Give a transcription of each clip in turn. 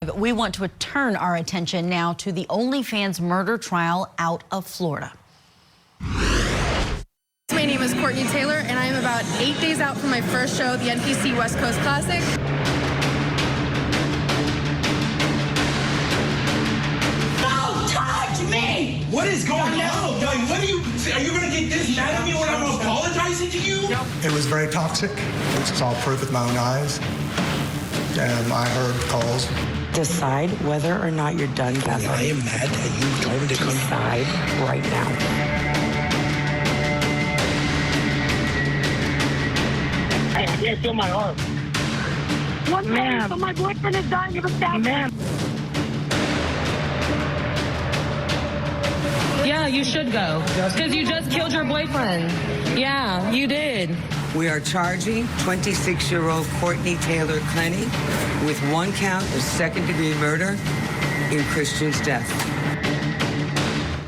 live, we want to turn our attention now to the OnlyFans murder trial out of Florida. My name is Courtney Taylor, and I am about 8 days out from my first show, the NPC West Coast Classic. Don't touch me! What is going on? Like, what are you going to get this mad at me when I'm apologizing to you? It was very toxic. I saw proof with my own eyes. I heard calls. Decide whether or not you're done, Gavel. I am mad that you told me to come. Decide right now. I can't feel my arm. What, ma'am? But my boyfriend is dying of a stab. Ma'am. Yeah, you should go. Because you just killed your boyfriend. Yeah, you did. We are charging 26-year-old Courtney Taylor Clenney with 1 count of second-degree murder in Christian's death.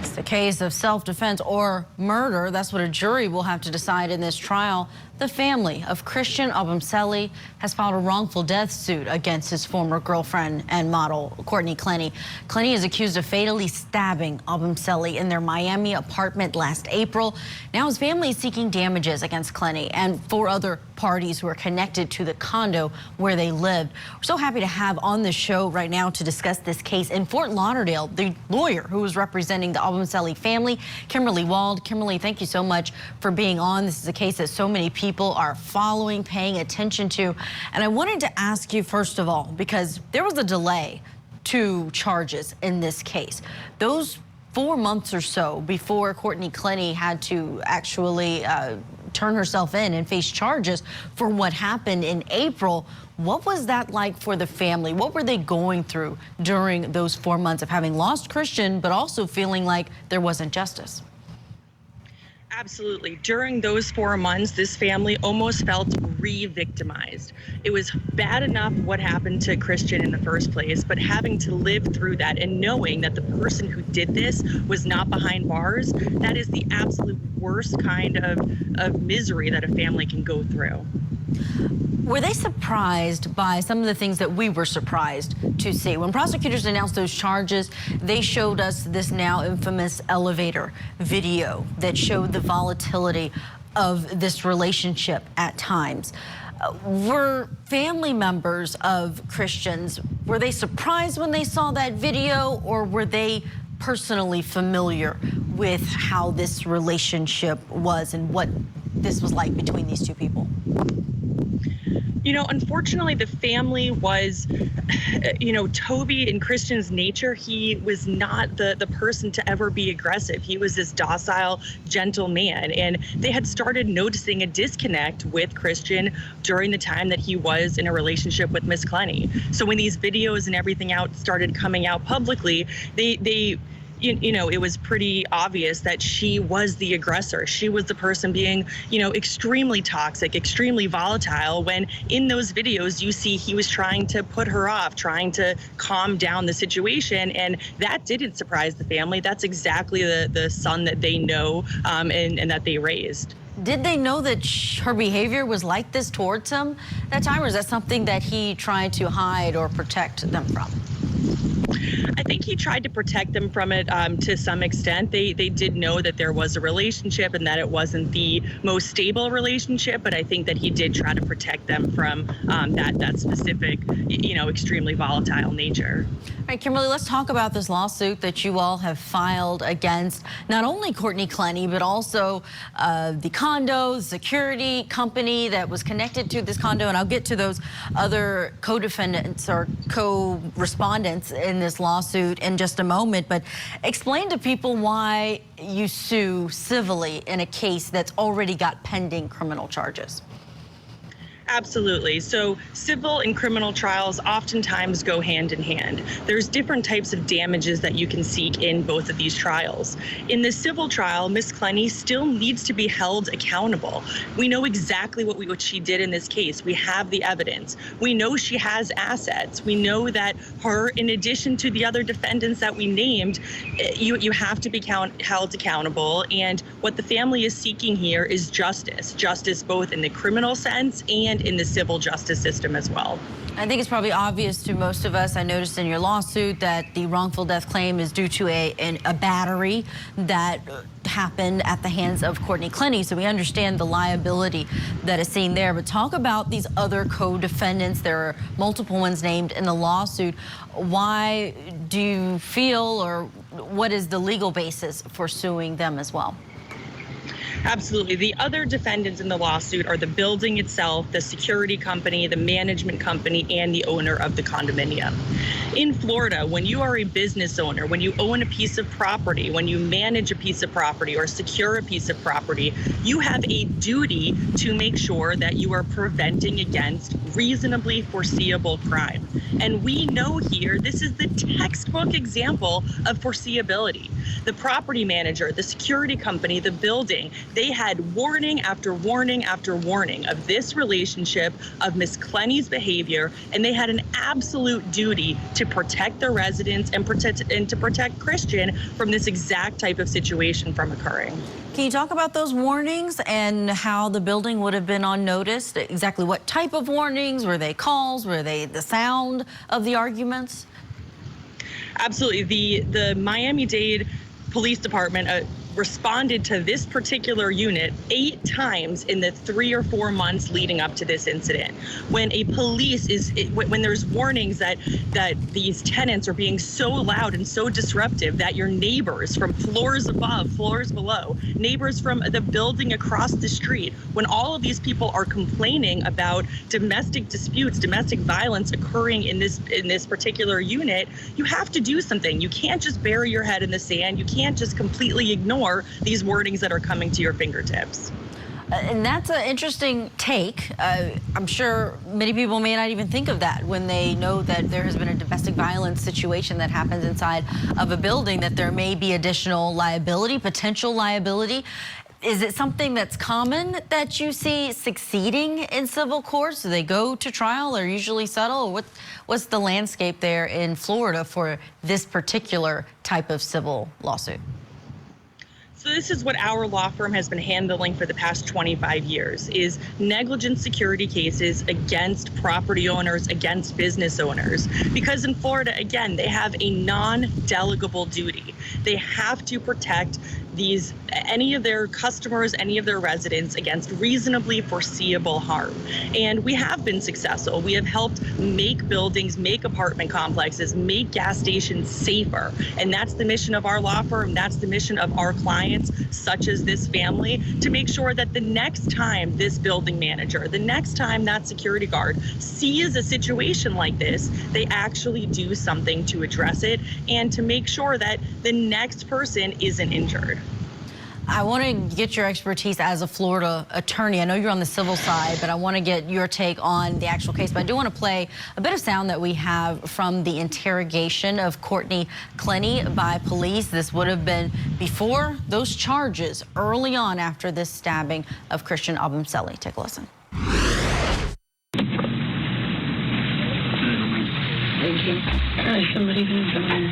It's the case of self-defense or murder. That's what a jury will have to decide in this trial. The family of Christian Obumseli has filed a wrongful death suit against his former girlfriend and model, Courtney Clenney. Clenney is accused of fatally stabbing Obumseli in their Miami apartment last April. Now his family is seeking damages against Clenney and 4 other parties who are connected to the condo where they lived. We're so happy to have on the show right now to discuss this case in Fort Lauderdale, the lawyer who was representing the Obumseli family, Kimberly Wald. Kimberly, thank you so much for being on. This is a case that so many people are following, paying attention to. And I wanted to ask you, first of all, because there was a delay to charges in this case. Those 4 months or so before Courtney Clenney had to actually turn herself in and face charges for what happened in April, what was that like for the family? What were they going through during those 4 months of having lost Christian, but also feeling like there wasn't justice? Absolutely. During those 4 months, this family almost felt re-victimized. It was bad enough what happened to Christian in the first place, but having to live through that and knowing that the person who did this was not behind bars, that is the absolute worst kind of misery that a family can go through. Were they surprised by some of the things that we were surprised to see? When prosecutors announced those charges, they showed us this now infamous elevator video that showed the volatility of this relationship at times. Were family members of Christians, were they surprised when they saw that video, or were they personally familiar with how this relationship was and what this was like between these two people? You know, unfortunately, the family was, Toby, in Christian's nature, he was not the person to ever be aggressive. He was this docile, gentle man. And they had started noticing a disconnect with Christian during the time that he was in a relationship with Miss Clenney. So when these videos and everything started coming out publicly, it was pretty obvious that she was the aggressor. She was the person being, extremely toxic, extremely volatile, when in those videos you see he was trying to put her off, trying to calm down the situation. And that didn't surprise the family. That's exactly the son that they know and that they raised. Did they know that her behavior was like this towards him that time, or is that something that he tried to hide or protect them from? I think he tried to protect them from it to some extent. They did know that there was a relationship and that it wasn't the most stable relationship, but I think that he did try to protect them from that specific, extremely volatile nature. All right, Kimberly, let's talk about this lawsuit that you all have filed against not only Courtney Clenney, but also the condo, the security company that was connected to this condo. And I'll get to those other co-defendants or co-respondents in this lawsuit in just a moment. But explain to people why you sue civilly in a case that's already got pending criminal charges. Absolutely. So civil and criminal trials oftentimes go hand in hand. There's different types of damages that you can seek in both of these trials. In the civil trial, Ms. Clenney still needs to be held accountable. We know exactly what she did in this case. We have the evidence. We know she has assets. We know that her, in addition to the other defendants that we named, you have to be held accountable. And what the family is seeking here is justice. Justice both in the criminal sense and and in the civil justice system as well. I think it's probably obvious to most of us. I noticed in your lawsuit that the wrongful death claim is due to a battery that happened at the hands of Courtney Clenney. So we understand the liability that is seen there. But talk about these other co-defendants. There are multiple ones named in the lawsuit. Why do you feel, or what is the legal basis for suing them as well? Absolutely. The other defendants in the lawsuit are the building itself, the security company, the management company, and the owner of the condominium. In Florida, when you are a business owner, when you own a piece of property, when you manage a piece of property or secure a piece of property, you have a duty to make sure that you are preventing against reasonably foreseeable crime. And we know here, this is the textbook example of foreseeability. The property manager, the security company, the building, they had warning after warning after warning of this relationship, of Ms. Clenney's behavior, and they had an absolute duty to protect their residents and to protect Christian from this exact type of situation from occurring. Can you talk about those warnings and how the building would have been on notice? Exactly what type of warnings? Were they calls? Were they the sound of the arguments? Absolutely. The Miami-Dade Police Department responded to this particular unit 8 times in the 3 or 4 months leading up to this incident. When when there's warnings that these tenants are being so loud and so disruptive that your neighbors from floors above, floors below, neighbors from the building across the street, when all of these people are complaining about domestic disputes, domestic violence occurring in this particular unit, you have to do something. You can't just bury your head in the sand. You can't just completely ignore these warnings that are coming to your fingertips. And that's an interesting take. I'm sure many people may not even think of that when they know that there has been a domestic violence situation that happens inside of a building, that there may be additional liability, potential liability. Is it something that's common that you see succeeding in civil courts? Do they go to trial or usually settle? Or what's the landscape there in Florida for this particular type of civil lawsuit? So this is what our law firm has been handling for the past 25 years, is negligent security cases against property owners, against business owners. Because in Florida, again, they have a non-delegable duty. They have to protect any of their customers, any of their residents against reasonably foreseeable harm. And we have been successful. We have helped make buildings, make apartment complexes, make gas stations safer. And that's the mission of our law firm. That's the mission of our clients, such as this family, to make sure that the next time this building manager, the next time that security guard sees a situation like this, they actually do something to address it and to make sure that the next person isn't injured. I want to get your expertise as a Florida attorney. I know you're on the civil side, but I want to get your take on the actual case. But I do want to play a bit of sound that we have from the interrogation of Courtney Clenney by police. This would have been before those charges, early on after this stabbing of Christian Obumseli. Take a listen. Somebody can come in.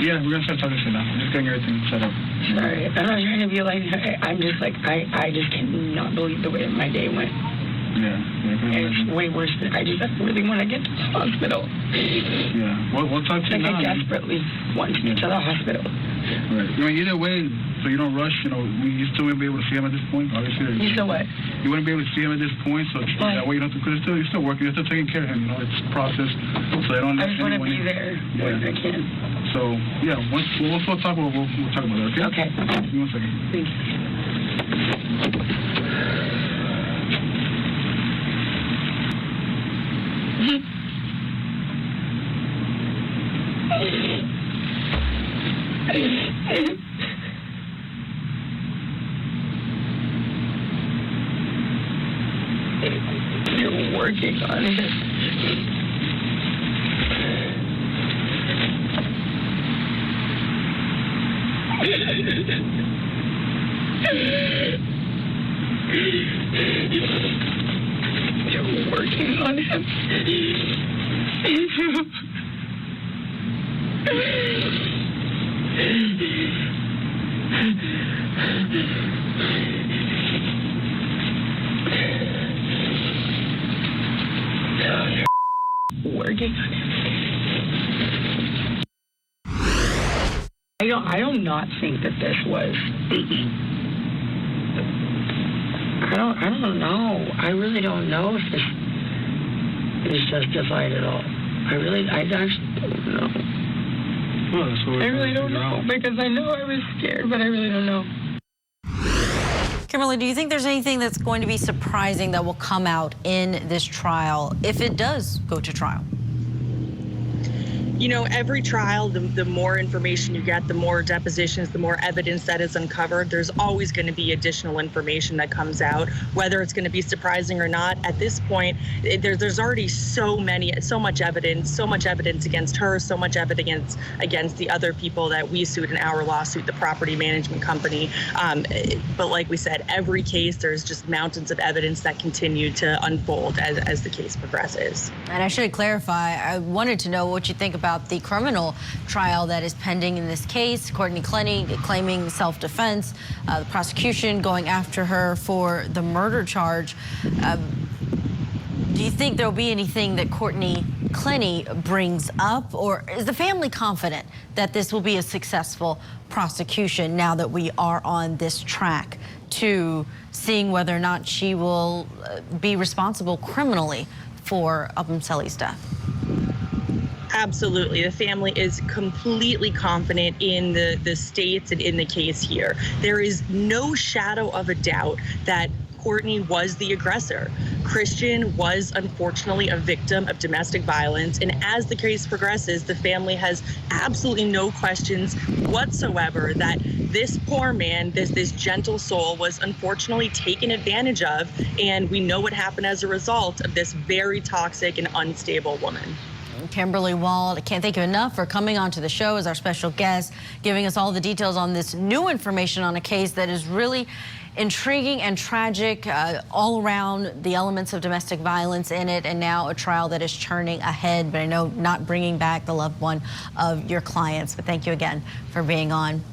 Yeah, we're gonna start talking shit now. I'm just getting everything set up. Sorry, I'm not trying to be like, I'm just like, I just cannot believe the way my day went. Yeah. It's way worse than, I just really want to get to the hospital. Yeah, we'll talk to you now. I desperately want to get to the hospital. Right. I mean, either way, so you don't rush, you still won't be able to see him at this point, obviously. You still what? You wouldn't be able to see him at this point, so that way you don't have to, because you're still working, you're still taking care of him, it's a process, so they don't... I just want to be there when I can. So, yeah, once we'll talk about it, we'll talk about it, okay? Okay. Give me 1 second. Thank you. You're working on it. You're working on him. depending on him. I do not think that this was. I don't know. I really don't know if this is justified at all. I actually don't know. Well, so I really don't know, because I know I was scared, but I really don't know. Kimberly, do you think there's anything that's going to be surprising that will come out in this trial if it does go to trial? You know, every trial, the more information you get, the more depositions, the more evidence that is uncovered, there's always going to be additional information that comes out, whether it's going to be surprising or not. At this point, there's already so much evidence against her, so much evidence against the other people that we sued in our lawsuit, the property management company. But like we said, every case, there's just mountains of evidence that continue to unfold as the case progresses. And I should clarify, I wanted to know what you think about the criminal trial that is pending in this case. Courtney Clenney claiming self-defense, the prosecution going after her for the murder charge. Do you think there'll be anything that Courtney Clenney brings up, or is the family confident that this will be a successful prosecution now that we are on this track to seeing whether or not she will be responsible criminally for Obumseli's death? Absolutely. The family is completely confident in the states and in the case here. There is no shadow of a doubt that Courtney was the aggressor. Christian was unfortunately a victim of domestic violence, and as the case progresses, the family has absolutely no questions whatsoever that this poor man, this gentle soul, was unfortunately taken advantage of, and we know what happened as a result of this very toxic and unstable woman. Kimberly Wald, I can't thank you enough for coming onto the show as our special guest, giving us all the details on this new information on a case that is really intriguing and tragic, all around the elements of domestic violence in it, and now a trial that is churning ahead, but I know not bringing back the loved one of your clients. But thank you again for being on.